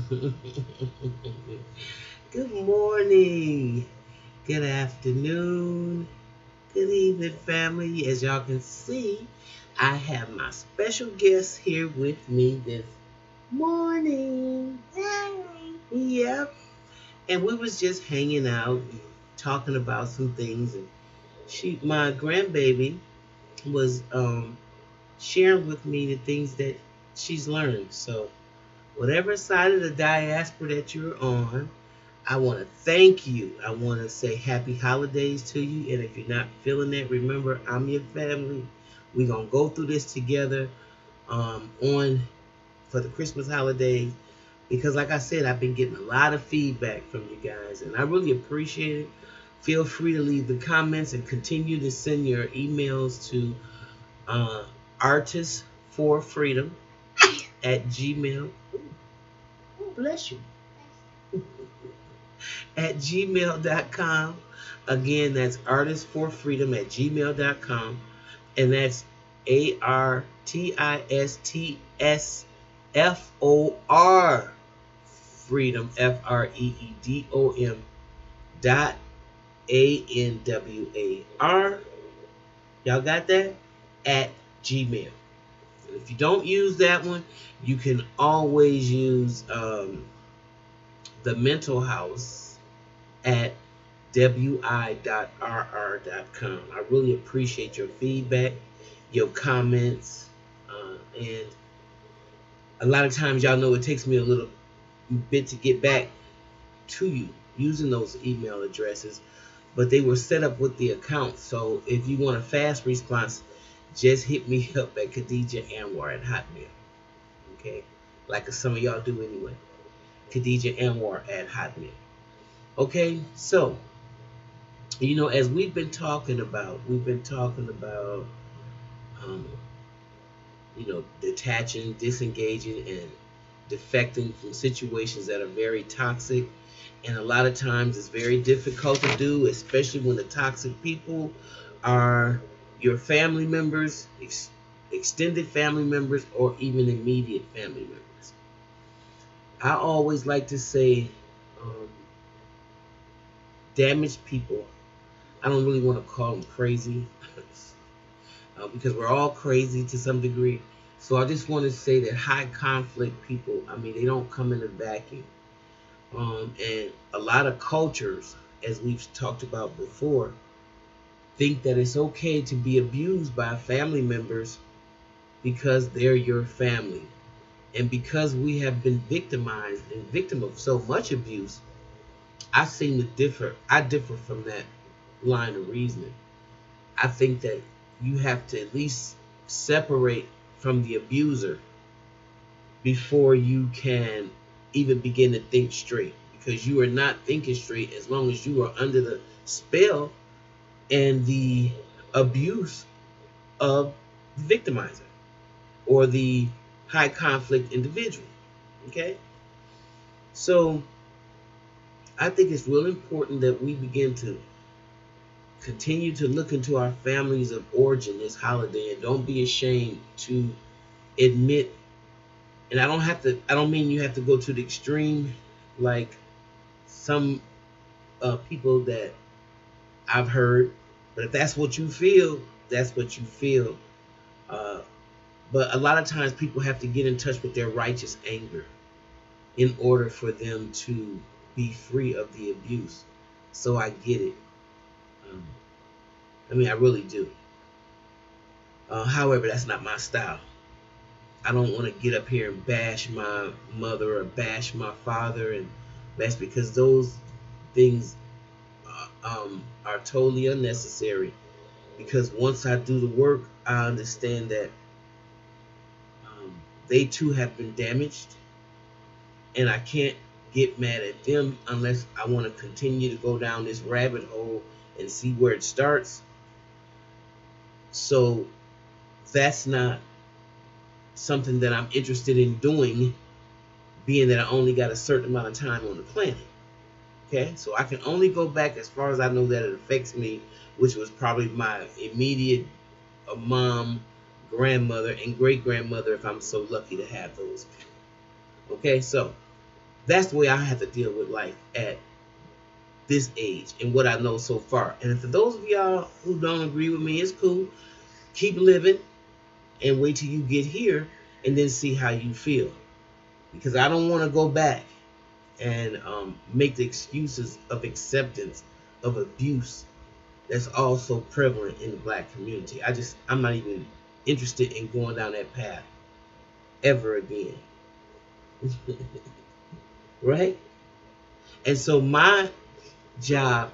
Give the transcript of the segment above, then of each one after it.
Good morning, good afternoon, good evening, family. As y'all can see, I have my special guest here with me this morning. Yep. And we was just hanging out, and talking about some things, and my grandbaby, was sharing with me the things that she's learned. So, whatever side of the diaspora that you're on, I want to thank you. I want to say happy holidays to you. And if you're not feeling that, remember, I'm your family. We're going to go through this together on for the Christmas holidays. Because, like I said, I've been getting a lot of feedback from you guys, and I really appreciate it. Feel free to leave the comments and continue to send your emails to uh, artistsforfreedom at gmail. Oh, bless you. At gmail.com. Again, that's artistsforfreedom at gmail.com. And that's ARTISTSFOR freedom, FREEDOM dot ANWAR. Y'all got that? At Gmail. And if you don't use that one, you can always use the mental house at wi.rr.com. I really appreciate your feedback, your comments, and a lot of times, y'all know it takes me a little bit to get back to you using those email addresses, but they were set up with the account. So if you want a fast response, just hit me up at khadijahanwar at hotmail. Okay, like some of y'all do anyway. khadijahanwar at hotmail. Okay, so as we've been talking about, um, detaching, disengaging, and defecting from situations that are very toxic. And a lot of times it's very difficult to do, especially when the toxic people are your family members, extended family members, or even immediate family members. I always like to say, um, damaged people, I don't really want to call them crazy because we're all crazy to some degree. So I just want to say that high conflict people, I mean, they don't come in a vacuum. And a lot of cultures, as we've talked about before, think that it's okay to be abused by family members because they're your family. And because we have been victimized and victim of so much abuse, I differ from that line of reasoning. I think that you have to at least separate from the abuser before you can even begin to think straight, because you are not thinking straight as long as you are under the spell and the abuse of the victimizer or the high conflict individual. Okay, so I think it's real important that we begin to continue to look into our families of origin this holiday, and don't be ashamed to admit. And I don't mean you have to go to the extreme like some people that I've heard, but if that's what you feel, that's what you feel. Uh, but a lot of times people have to get in touch with their righteous anger in order for them to be free of the abuse. So I get it. Um, I mean, I really do. However, that's not my style. I don't want to get up here and bash my mother or bash my father, and that's because those things are totally unnecessary. Because once I do the work, I understand that um, they too have been damaged, and I can't get mad at them unless I want to continue to go down this rabbit hole and see where it starts. So that's not something that I'm interested in doing, being that I only got a certain amount of time on the planet. Okay, so I can only go back as far as I know that it affects me, which was probably my immediate mom, grandmother, and great grandmother, if I'm so lucky to have those. Okay, so that's the way I have to deal with life at this age and what I know so far. And for those of y'all who don't agree with me, it's cool. Keep living and wait till you get here and then see how you feel. Because I don't want to go back and make the excuses of acceptance of abuse that's also prevalent in the black community. I'm not even interested in going down that path ever again. Right? And so my job,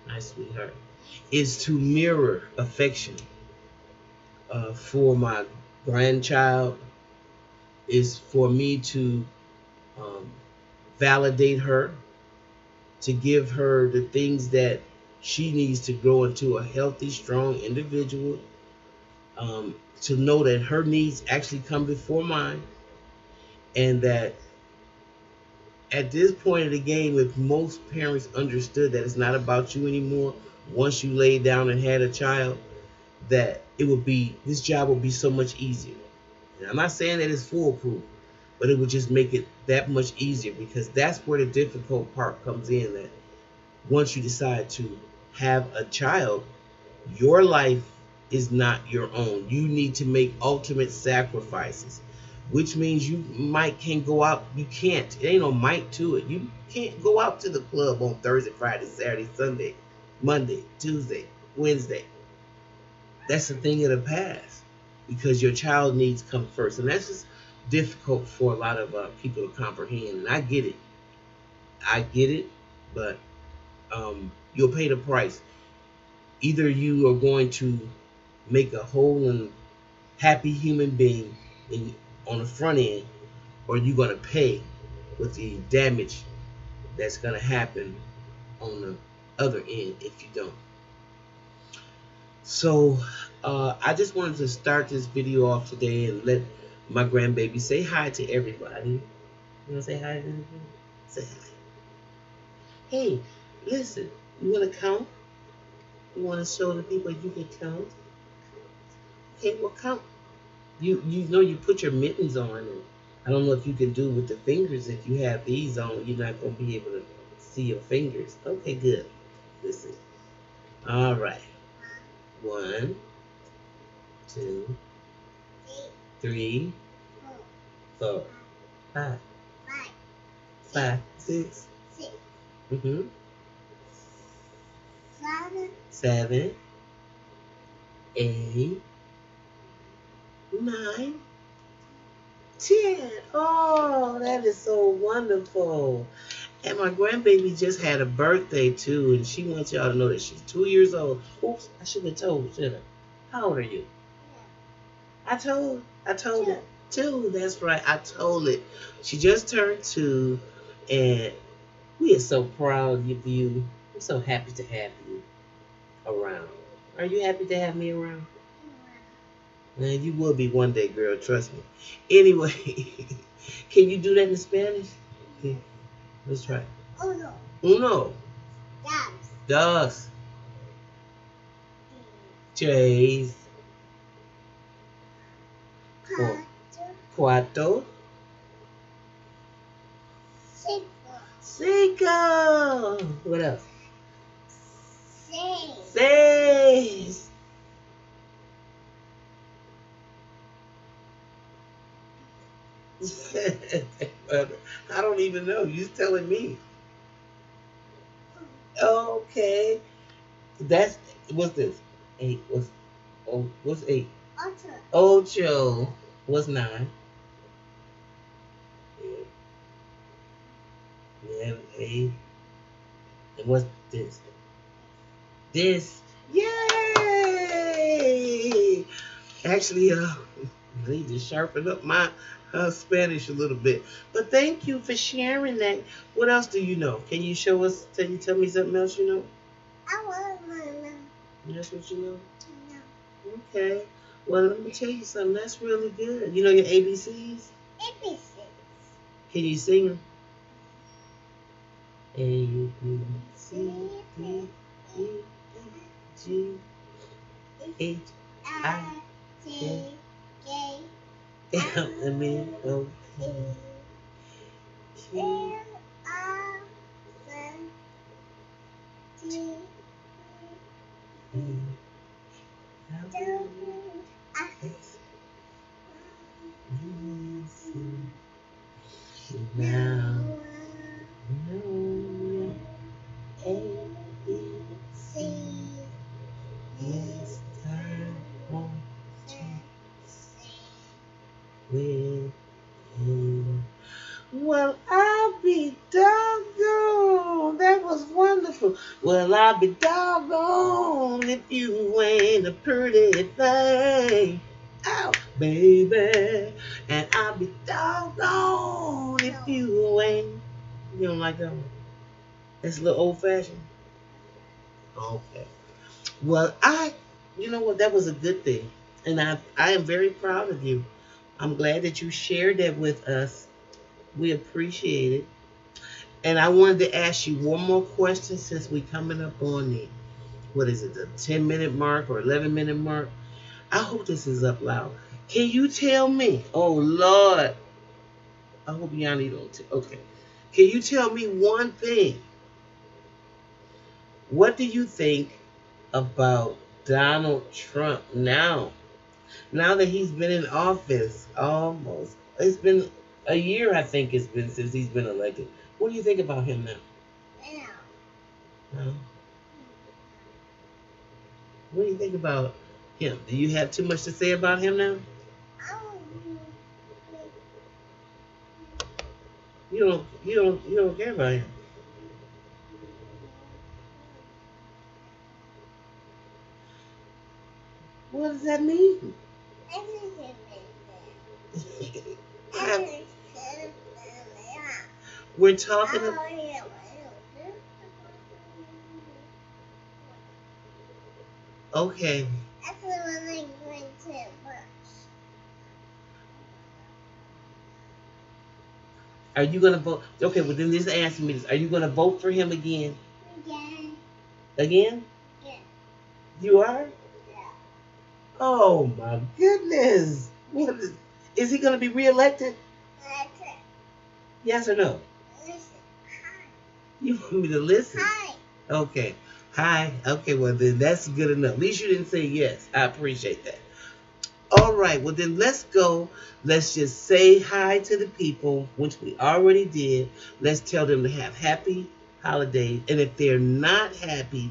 my sweetheart, is to mirror affection for my grandchild, is for me to validate her, to give her the things that she needs to grow into a healthy, strong individual, to know that her needs actually come before mine, and that at this point of the game, if most parents understood that it's not about you anymore, once you laid down and had a child, that this job would be so much easier. And I'm not saying that it's foolproof, but it would just make it that much easier, because that's where the difficult part comes in, that once you decide to have a child, your life is not your own. You need to make ultimate sacrifices, which means you can't go out. You can't. It ain't no might to it. You can't go out to the club on Thursday, Friday, Saturday, Sunday, Monday, Tuesday, Wednesday. That's a thing of the past, because your child needs come first. And that's just difficult for a lot of people to comprehend. And I get it, but you'll pay the price. Either you are going to make a whole and happy human being on the front end, or you're going to pay with the damage that's going to happen on the other end if you don't. So I just wanted to start this video off today and let my grandbaby say hi to everybody. You want to say hi to everybody? Say hi. Hey, listen, you want to count? You want to show the people you can count? Okay, well, count. You know you put your mittens on, and I don't know if you can do with the fingers. If you have these on, you're not going to be able to see your fingers. Okay, good. Listen. All right. 1, 2, 3, 4, 5, 6, 7, 8, 9, 10. Oh, that is so wonderful. And my grandbaby just had a birthday too, and she wants y'all to know that she's 2 years old. Oops, I should have told, shouldn't I? How old are you? I told it. 2, that's right. I told it. She just turned 2, and we are so proud of you. I'm so happy to have you around. Are you happy to have me around? Man, you will be one day, girl. Trust me. Anyway, can you do that in Spanish? Okay. Let's try. Uno. Dos. Tres. Cuatro. Cinco. What else? Seis. I don't even know. You're telling me. Okay. What's this? 8. What's 8? Ocho. What's 9? 11, 8. And what's this? This. Yay! Actually, I need to sharpen up my Spanish a little bit. But thank you for sharing that. What else do you know? Can you show us? Can you tell me something else you know? I want to know. That's what you know? No. Okay. Well, let me tell you something. That's really good. You know your ABCs? ABCs. Can you sing them? A, B, C, D, E, F, G, H, I, J, K, L, M, N, O, P, Now, A, B, C. Yes, I want to with you. Well, I'll be doggone. That was wonderful. Well, I'll be doggone if you ain't a pretty thing. Oh, baby. And I'll be doggone if you ain't. You don't like that one? That's a little old fashioned. Okay. Well, you know what? That was a good thing. And I am very proud of you. I'm glad that you shared that with us. We appreciate it. And I wanted to ask you one more question since we're coming up on the, what is it, the 10-minute mark or 11-minute mark? I hope this is up loud. Can you tell me? Oh, Lord. I hope Yanni don't. Okay. Can you tell me one thing? What do you think about Donald Trump now? Now that he's been in office almost. It's been a year, I think it's been since he's been elected. What do you think about him now? No. What do you think about him? Do you have too much to say about him now? You don't care about him. What does that mean? We're talking about. Okay. Are you gonna vote? Okay, well then just answer me this. Are you gonna vote for him again? Again? Again? Yeah. You are? Yeah. Oh my goodness. Is he gonna be reelected? Yes or no? Listen. Hi. You want me to listen? Hi. Okay. Hi. Okay, well then that's good enough. At least you didn't say yes. I appreciate that. All right, well then let's go. Let's just say hi to the people, which we already did. Let's tell them to have happy holidays. And if they're not happy,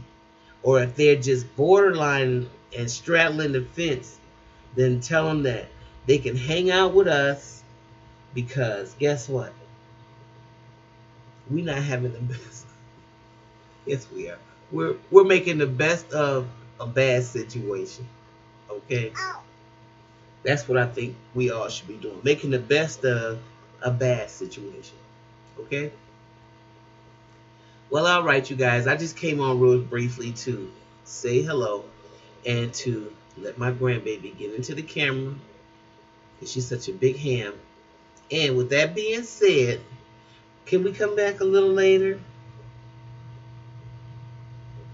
or if they're just borderline and straddling the fence, then tell them that they can hang out with us because guess what? We're not having the best. Yes, we are. We're making the best of a bad situation. Okay? Ow. That's what I think we all should be doing. Making the best of a bad situation. Okay? Well, all right, you guys. I just came on real briefly to say hello and to let my grandbaby get into the camera because she's such a big ham. And with that being said, can we come back a little later?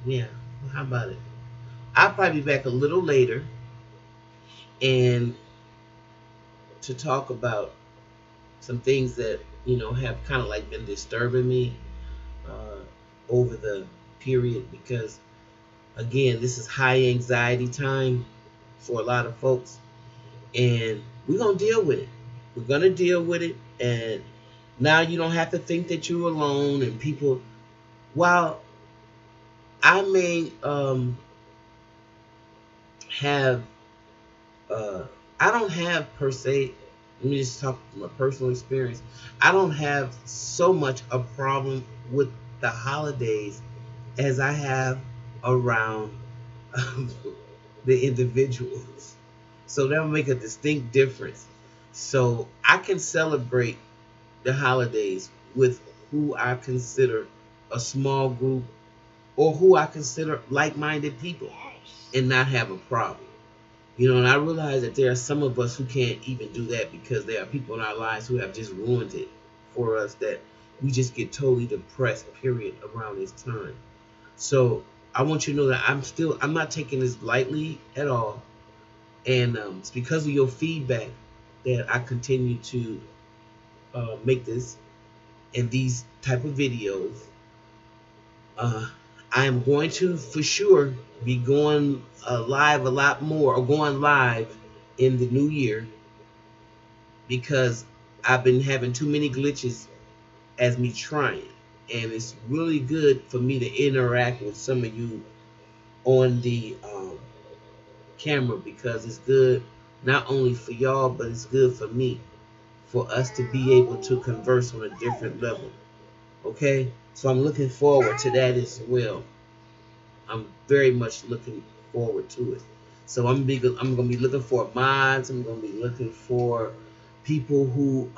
Yeah. Well, how about it? I'll probably be back a little later and to talk about some things that, have kind of like been disturbing me over the period because, again, this is high anxiety time for a lot of folks. And we're going to deal with it. We're going to deal with it. And now you don't have to think that you're alone and people, while I may have, I don't have per se, let me just talk from a personal experience. I don't have so much a problem with the holidays as I have around the individuals. So that'll make a distinct difference. So I can celebrate the holidays with who I consider a small group or who I consider like-minded people and not have a problem. And I realize that there are some of us who can't even do that because there are people in our lives who have just ruined it for us that we just get totally depressed, period, around this time. So I want you to know that I'm not taking this lightly at all. And it's because of your feedback that I continue to make this in these type of videos. I am going to, for sure, be going live a lot more, or going live in the new year, because I've been having too many glitches as me trying. And it's really good for me to interact with some of you on the camera, because it's good not only for y'all, but it's good for me, for us to be able to converse on a different level. Okay? So I'm looking forward to that as well. I'm very much looking forward to it. So I'm going to be looking for mods. I'm going to be looking for people who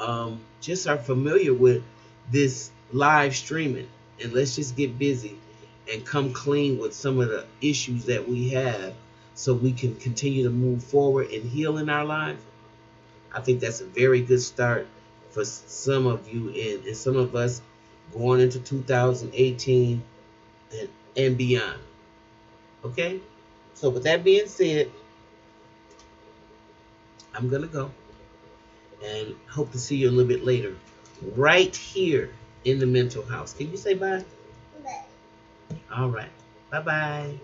just are familiar with this live streaming. And let's just get busy and come clean with some of the issues that we have, so we can continue to move forward and heal in our lives. I think that's a very good start for some of you, and some of us going into 2018 and beyond. Okay? So with that being said, I'm going to go, and hope to see you a little bit later, right here in the mental house. Can you say bye? Bye. All right. Bye-bye.